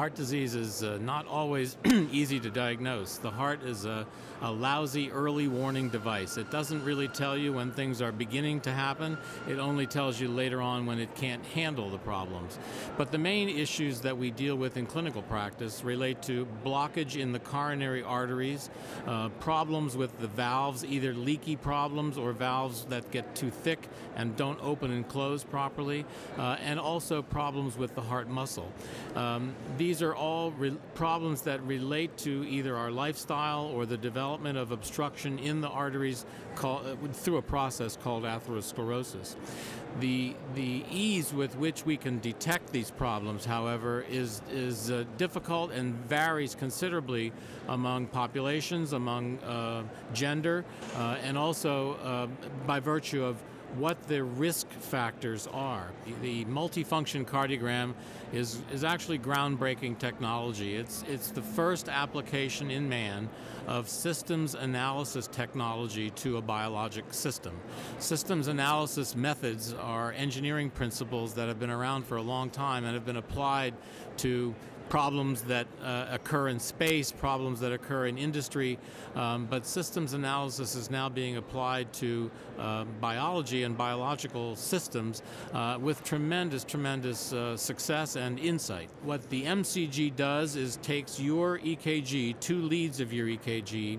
Heart disease is not always easy to diagnose. The heart is a lousy early warning device. It doesn't really tell you when things are beginning to happen. It only tells you later on when it can't handle the problems. But the main issues that we deal with in clinical practice relate to blockage in the coronary arteries, problems with the valves, either leaky problems or valves that get too thick and don't open and close properly, and also problems with the heart muscle. These are all problems that relate to either our lifestyle or the development of obstruction in the arteries through a process called atherosclerosis. The ease with which we can detect these problems, however, is difficult and varies considerably among populations, among gender, and also by virtue of what the risk factors are. The multifunction cardiogram is actually groundbreaking technology. It's the first application in man of systems analysis technology to a biologic system. Systems analysis methods are engineering principles that have been around for a long time and have been applied to problems that occur in space, problems that occur in industry, but systems analysis is now being applied to biology and biological systems with tremendous success and insight. What the MCG does is takes your EKG, 2 leads of your EKG,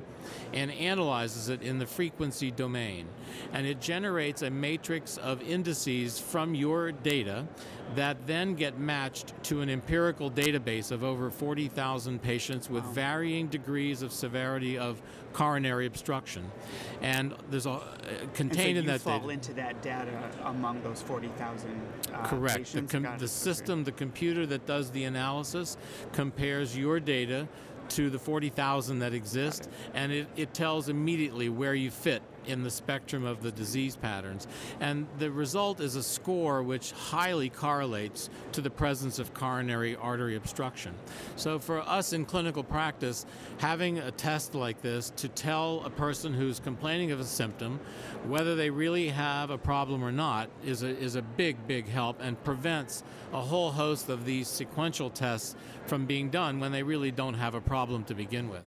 and analyzes it in the frequency domain. And it generates a matrix of indices from your data that then get matched to an empirical database of over 40,000 patients with varying degrees of severity of coronary obstruction. And there's a contained in that data. And so you fall into that data among those 40,000 Correct. patients? The system, the computer that does the analysis compares your data to the 40,000 that exist, and it tells immediately where you fit in the spectrum of the disease patterns. And the result is a score which highly correlates to the presence of coronary artery obstruction. So for us in clinical practice, having a test like this to tell a person who's complaining of a symptom whether they really have a problem or not is a big help, and prevents a whole host of these sequential tests from being done when they really don't have a problem to begin with.